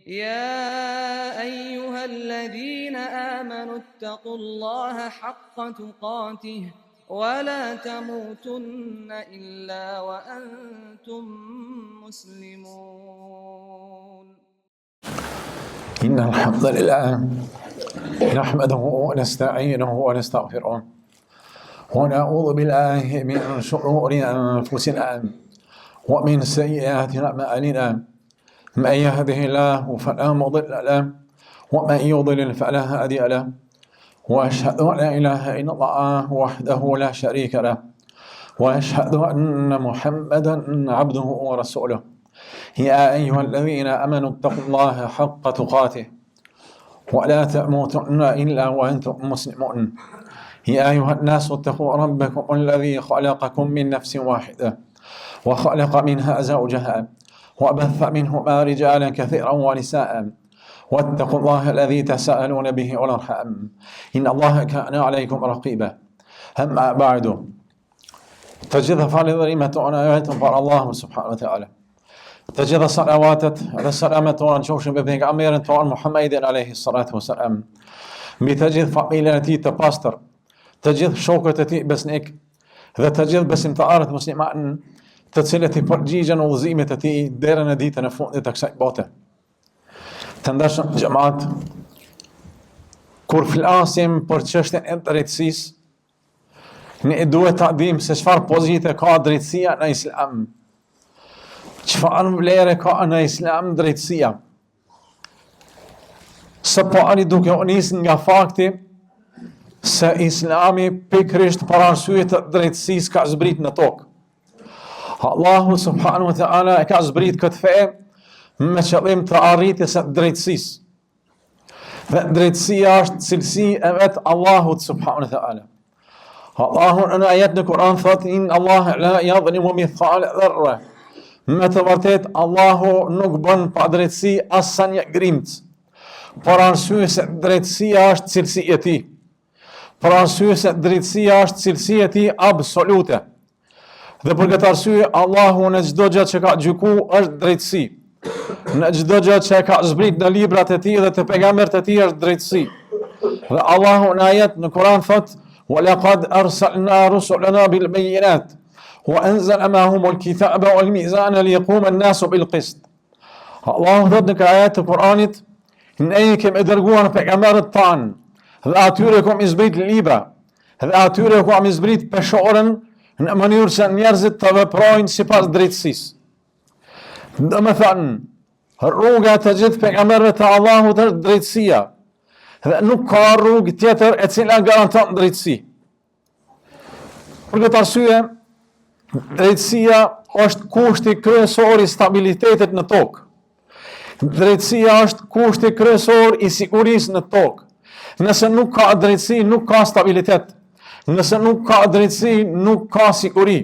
يا أيها الذين آمنوا اتقوا الله حق تقاته ولا تموتن إلا وأنتم مسلمون. إن الحمد لله نحمده ونستعينه ونستغفره ونعوذ بالله من شرور أنفسنا ومن سيئات أعمالنا، من يهده الله فلا مضل له ومن يضلل فلا هادي له، وأشهد أن لا إله إلا الله وحده لا شريك له، وأشهد أن محمدا عبده ورسوله. يا أيها الذين آمنوا اتقوا الله حق تقاته ولا تموتن إلا وأنتم مسلمون. يا أيها الناس اتقوا ربكم الذي خلقكم من نفس واحدة وخلق منها زوجها وبث منهما رجالا كثيرا ونساء، واتقوا الله الذي تساءلون به والأرحام إن الله كان عليكم رقيبا. أما بعد، تجد فالظلمة عنايتهم فر الله سبحانه وتعالى، تجد صلواتت على السلامة ونشوش بذيك أمير محمد عليه الصلاة والسلام، بتجد فقيلتي تباستر، تجد شوكتتي بسنك، ذا تجد بس امتعارت مسلمان të cilët i përgjigjen udhëzimit të tij deri në ditën e fundit të kësaj bote. Të ndershëm xhamat, kur flasim për çështjen e drejtësisë, ne duhet ta dimë se çfarë pozite ka drejtësia në Islam. Çfarë vlere ka në Islam drejtësia? Së pari duke u nisë nga fakti se Islami pikërisht për arsye të drejtësisë ka zbrit në tokë. Allahu subhanahu wa ta'ala e ka zbrit këtë fe me qëllim të arritjes së drejtësisë. Dhe drejtësia është cilësi e vetë Allahut subhanahu wa ta'ala. Allahu në ajet në Kur'an thot: "Inna Allaha la yadhlimu mithqala dharra." Me të vërtet Allahu nuk bën pa drejtësi as sa një grimc. Për arsye se drejtësia është cilësi e tij. Për arsye se drejtësia është cilësi e tij absolute. Dhe për këtë arsye Allahu në çdo gjë që ka gjyku është drejtësi. Në çdo gjë që ka zbrit në librat e tij dhe të pejgamberët e tij është drejtësi. Dhe Allahu në ajet në Kur'an thot: "Wa laqad arsalna rusulana bil bayyinat wa anzalna ma'ahumul kitaba wal mizana liyaquma an-nasu bil qist." Allahu thot në këtë ajet të Kur'anit: "Ne kemi dërguar pejgamberët tanë dhe atyre kemi zbrit libra dhe atyre kemi zbrit peshorën në mënyrë që njerëzit të veprojnë sipas drejtësisë." Do me thënë, rruga të gjithë pejgamberëve të Allahut është drejtësia, dhe nuk ka rrugë tjetër e cila garanton drejtësi. Për këtë arsye, drejtësia është kushti kryesor i stabilitetit në tokë. Drejtësia është kushti kryesor i sigurisë në tokë. Nëse nuk ka drejtësi, nuk ka stabilitet. Nëse nuk ka drejtësi, nuk ka siguri.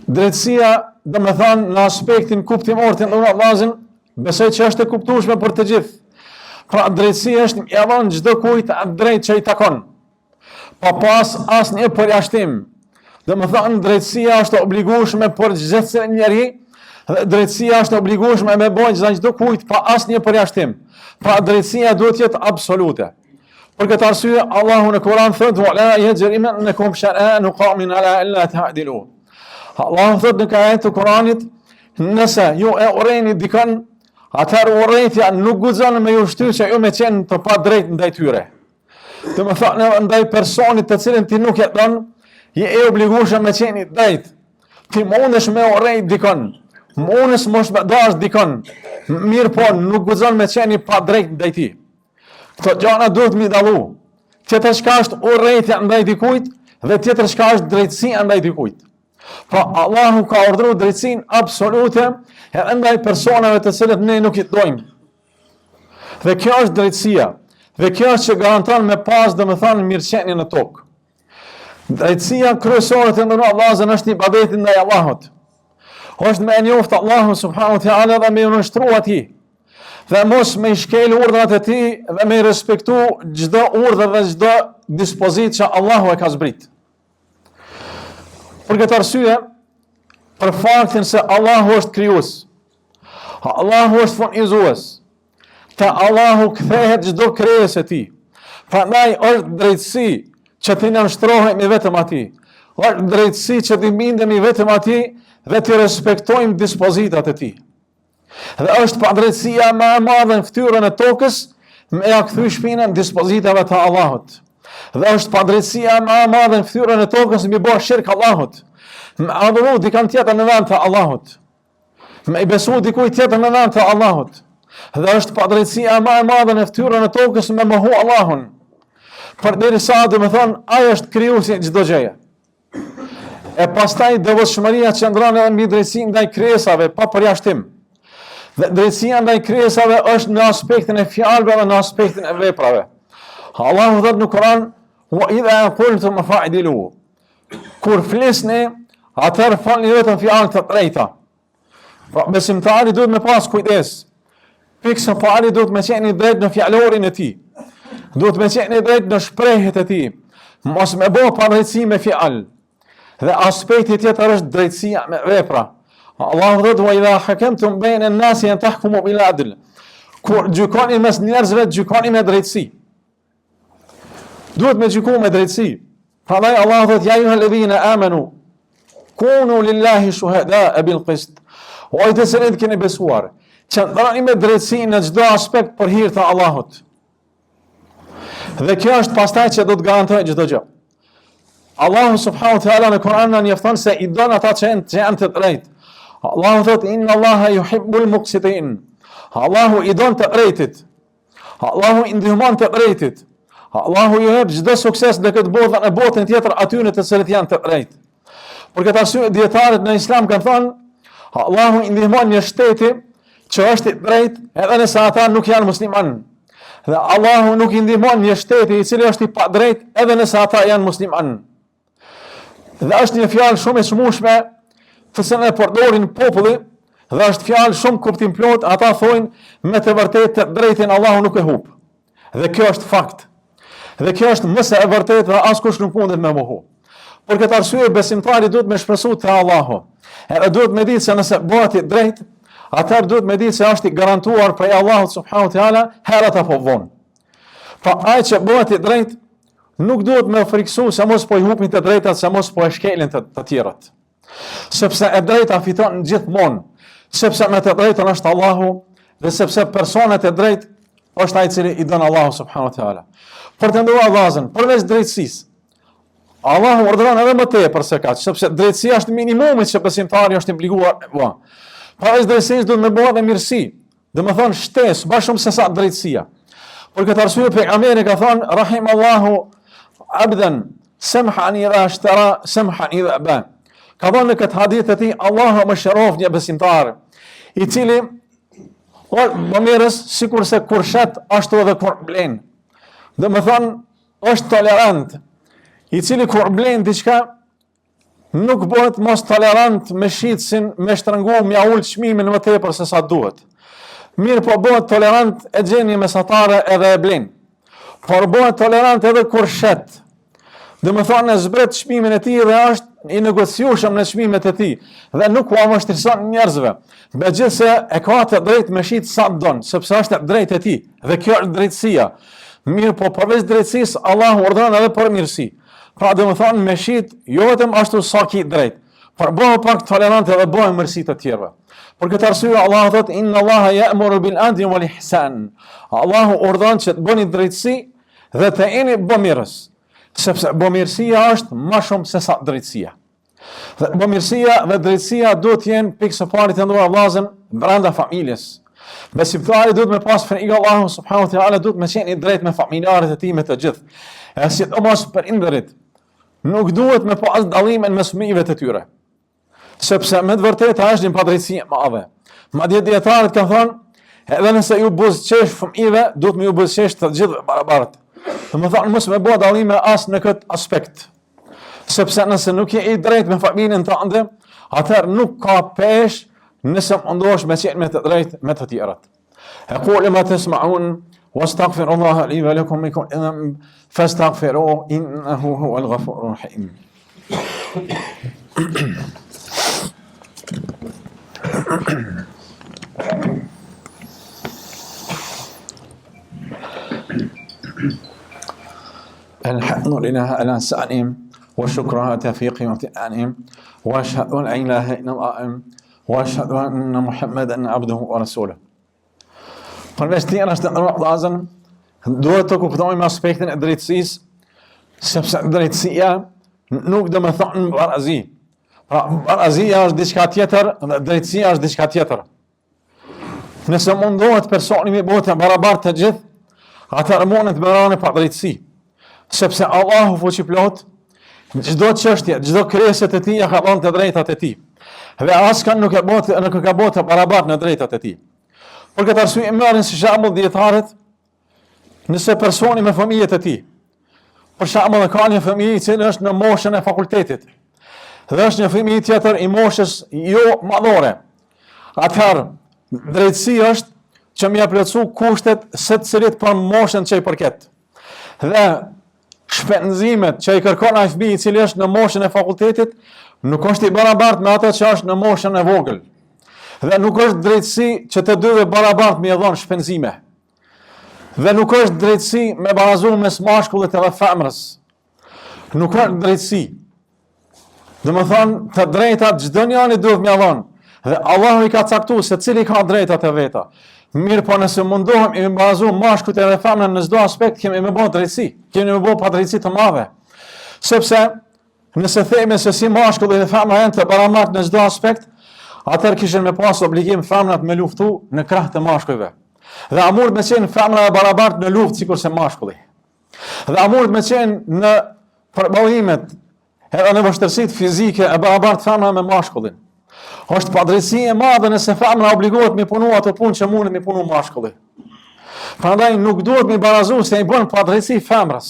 Drejtësia, dhe me thënë, në aspektin kuptimor të ndonjë vllazën, besoj që është e kuptueshme për të gjithë. Pra drejtësia është ia dhënë çdo kujt atë drejtë që i takon, pa pas asnjë përjashtim. Dhe me thënë, drejtësia është obligueshme për çdo njeri, dhe drejtësia është obligueshme me bojë çdo kujt pa asnjë përjashtim. Pra drejtësia duhet të jetë absolute. Për këtë arsye Allahu në Kur'an thot: "Wa la yajrimannakum shana'anu qawmin ala alla ta'dilu." Allahu thot në ajet të Kur'anit: "Nëse ju e urreni dikën, atëherë urrëtia nuk guxon me ju shtyr që ju me qenë të pa drejtë ndaj tyre." Do të thonë ndaj personit të cilin ti nuk e don, je e obligueshëm me qenë i drejtë. Ti mundesh me urrë dikën, mundesh mos me dash dikën, mirë po nuk guxon me qenë pa drejtë ndaj tij. Këto gjëra duhet mi dallu. Tjetër çka është urrëtia ndaj dikujt dhe tjetër çka është drejtësia ndaj dikujt. Pra Allahu ka urdhëruar drejtësinë absolute edhe ndaj personave të cilët ne nuk i dojmë. Dhe kjo është drejtësia. Dhe kjo është që garanton me pas domethënë mirëqenie në tokë. Drejtësia kryesore të ndonjë vllazën është ibadeti ndaj Allahut. Është me njoftë Allahu subhanahu wa taala dhe me nështru atij. Dhe mos me i shkel urdhrat e tij dhe me i respektu çdo urdhër dhe çdo dispozitë që Allahu e ka zbrit. Për këtë arsye, për faktin se Allahu është krijues, Allahu është furnizues. Te Allahu kthehet çdo krijesë e tij. Prandaj është drejtësi që të nënshtrohemi vetëm atij. Është drejtësi që të bindemi vetëm atij dhe të respektojmë dispozitat e tij. Dhe është padrejtësia më e madhe në fytyrën e tokës me ja kthy shpinën dispozitave të Allahut. Dhe është padrejtësia më e madhe në fytyrën e tokës me bërë shirk Allahut. Me adhuru dikën tjetër në vend të Allahut. Me i besu dikujt tjetër në vend të Allahut. Dhe është padrejtësia më e madhe në fytyrën e tokës me mohu Allahun. Përderisa do të thonë ai është krijuesi çdo gjëje. E pastaj devotshmëria që ndron edhe mbi drejtësinë ndaj krijesave pa përjashtim. Dhe drejtësia ndaj krijesave është në aspektin e fjalëve dhe në aspektin e veprave. Allahu thot në Kur'an: "Wa idha qultum fa'dilu." Kur flisni, atëherë falni vetëm fjalë të drejta. Pra besimtari duhet me pas kujdes. Pikë pari duhet me qenë i drejtë në fjalorin e tij. Duhet me qenë i drejtë në shprehjet e tij. Mos me bë padrejtësi me fjalë. Dhe aspekti tjetër është drejtësia me vepra. Allahu thot: "Wa idha hakamtum bayna an-nasi an tahkumu bil 'adl." Kur gjykoni mes njerëzve, gjykoni me drejtësi. Duhet me gjyku me drejtësi. Prandaj Allahu thot: "Ya ayyuhalladhina amanu kunu lillahi shuhada'a bil qist." O ai të cilët keni besuar, qëndroni me drejtësi në çdo aspekt për hir të Allahut. Dhe kjo është pastaj që do të garantojë çdo gjë. Allahu subhanahu wa taala në Kur'an na njofton se i don ata që janë të drejtë. Allahu thot: "Inna Allaha yuhibbul muqsitin." Allahu i don të drejtit. Allahu i ndihmon të drejtit. Allahu ju jep çdo sukses në këtë botë dhe në botën tjetër atyre të cilët janë të drejtë. Për këtë arsye dietarët në Islam kanë thënë, Allahu i ndihmon një shteti që është i drejtë edhe nëse ata nuk janë muslimanë. Dhe Allahu nuk i ndihmon një shteti i cili është i padrejtë edhe nëse ata janë muslimanë. Dhe është një fjalë shumë e çmueshme, të cilën e përdorin populli, dhe është fjalë shumë kuptim plot, ata thonë me të vërtetë të drejtin Allahu nuk e humb. Dhe kjo është fakt. Dhe kjo është më së e vërtetë dhe askush nuk mundet me mohu. Për këtë arsye besimtari duhet me shpresu te Allahu. Edhe duhet me ditë se nëse bëhet i drejt, atëherë duhet me ditë se është i garantuar prej Allahut subhanahu wa taala herët apo vonë. Pa ai që bëhet i drejt, nuk duhet me friksu se mos po i hupin të drejtat, se mos po e shkelin të tjerat. Sepse e drejta fiton gjithmonë, sepse me të drejtën është Allahu dhe sepse personat e drejt është ai i cili i don Allahu subhanahu wa taala. Për të ndruar vllazën, përveç drejtësisë, Allahu urdhëron edhe më tepër se kaq, sepse drejtësia është minimumi që besimtari është obliguar të bëjë. Përveç drejtësisë duhet me bëhet edhe mirësi. Domethënë shtesë, më shumë se sa drejtësia. Për këtë arsye pejgamberi ka thënë: "Rahimallahu abdan samhan idha ashtara samhan idha ba." Ka thënë në këtë hadith e tij, Allahu më shërof një besimtar, i cili më mirës sikurse kur shet ashtu edhe kur blen. Domethënë është tolerant, i cili kur blen diçka nuk bëhet mos tolerant me shitsin, me shtrëngu, me ul çmimin më tepër se sa duhet. Mirë po bëhet tolerant e gjeni mesatare edhe e blen. Por bëhet tolerant edhe kur shet. Domethënë e zbret çmimin e tij dhe është i negociueshëm në çmimet e tij dhe nuk u amështirson njerëzve. Megjithse e ka të drejtë me shit sa don, sepse është e drejtë e tij dhe kjo është drejtësia. Mirë po përveç drejtësisë Allahu urdhëron edhe për mirësi. Pra domethënë me shit jo vetëm ashtu sa ki drejt, por bëhu pak tolerant edhe bëhu mirësi të tjerëve. Për këtë arsye Allahu thot: "Inna Allaha ya'muru bil 'adli wal ihsan." Allahu urdhon që të bëni drejtësi dhe të jeni bamirës, sepse bamirësia është më shumë se sa drejtësia. Dhe bamirësia dhe drejtësia duhet të jenë pikë së pari të ndruar vllazën brenda familjes. Besimtari duhet me pas frikë Allahu subhanahu wa taala, duhet me qenë i drejtë me familjarët e tij me të gjithë. E sidomos për indërit, nuk duhet me pas dallime mes fëmijëve të tyre. Sepse me të vërtetë është një padrejtësi e madhe. Madje dietarët kanë thënë, edhe nëse ju buzëqesh fëmijëve, duhet me ju buzëqesh të gjithë barabartë. Domethënë mos me bëj dallime as në këtë aspekt. Sepse nëse nuk je i drejtë me familjen tënde, atëherë nuk ka pesh nëse mundohesh me qenë me të drejtë me të tjerat. Aqulu ma tasma'un wastaghfirullaha li wa lakum min kulli dhanb fastaghfiruhu innahu huwal ghafurur rahim. الحمد لله على سأنهم وشكرها توفيق وامتنانهم وأشهد أن لا إله إلا الله وأشهد أن محمدا عبده ورسوله. Përveç tjera është të nërëvazën, duhet të kuptojmë aspektin e drejtësisë, sepse drejtësia nuk do me thonë barazi. Pra, barazia është diçka tjetër dhe drejtësia është diçka tjetër. Nëse mundohet personi me botë barabartë të gjithë, atëherë mundet me rënë pa drejtësi. Sepse Allahu fuqiplot, çdo çështje, çdo krijesë të tij ka dhënë të drejtat e tij. Dhe askan nuk ka botë barabartë në drejtat e tij. Për këtë arsye marrin si shembull dietarët, nëse personi me fëmijët e tij, për shembull ka një fëmijë i cili është në moshën e fakultetit, dhe është një fëmijë tjetër i moshës jo madhore, atëherë drejtësia është që më plotësu kushtet së të cilit për moshën që i përket. Dhe shpenzimet që i kërkon ai fëmijë i cili është në moshën e fakultetit nuk është i barabartë me atë që është në moshën e vogël. Dhe nuk është drejtësi që të dyve barabartë me dhon shpenzime. Dhe nuk është drejtësi me barazuar mes mashkullit edhe femrës. Nuk është drejtësi. Domethënë, të drejtat çdo njeri duhet me dhon. Dhe Allahu i ka caktuar se cili ka drejtat e veta. Mirë, po nëse mundohem i barazuar mashkullit edhe femrën në çdo aspekt, kemi më bë drejtësi. Kemi më bë pa drejtësi të madhe. Sepse nëse themi se si mashkulli dhe femra janë të barabartë në çdo aspekt, atëherë kishin me pas obligim femrat me luftu në krah të mashkujve. Dhe a mund me qenë femra e barabartë në luftë sikur se mashkulli. Dhe a mund me qenë në përballimet edhe në vështirësitë fizike e barabartë femra me mashkullin. Është padrejtësi e madhe nëse femra obligohet me punu ato punë që mundet me punu mashkulli. Prandaj nuk duhet me barazu se i bën padrejtësi femrës.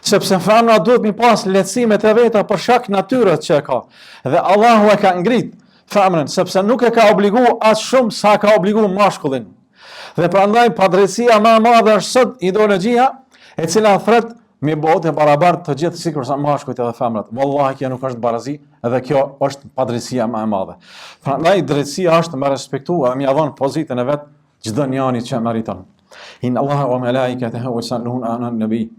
Sepse femra duhet me pas lehtësimet e veta për shkak natyrës që ka. Dhe Allahu e ka ngrit femrën, sepse nuk e ka obligu atë shumë sa ka obligu mashkullin. Dhe prandaj padrejtësia më e madhe është sot ideologjia e cila thret me botë e barabartë të gjithë sikur sa mashkujt edhe femrat. Wallahi kjo nuk është barazi, edhe kjo është padrejtësia më e madhe. Prandaj drejtësia është me respektuar dhe me dhënë pozitën e vet çdo njeri që meriton. Inna Allaha wa malaikatahu yusalluna 'alan nabi.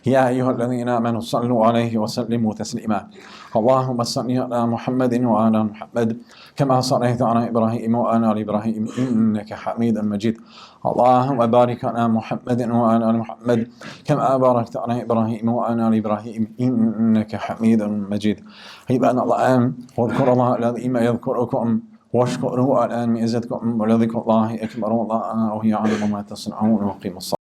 يا أيها الذين آمنوا صلوا عليه وسلموا تسليما اللهم صل على محمد وعلى محمد كما صليت على إبراهيم وعلى آل إبراهيم إنك حميد مجيد اللهم بارك على محمد وعلى آل محمد كما باركت على إبراهيم وعلى آل إبراهيم إنك حميد مجيد عباد الله واذكروا الله الذي يذكركم واشكروه على أن يزدكم ولذكر الله أكبر والله يعلم ما تصنعون وقيموا الصلاة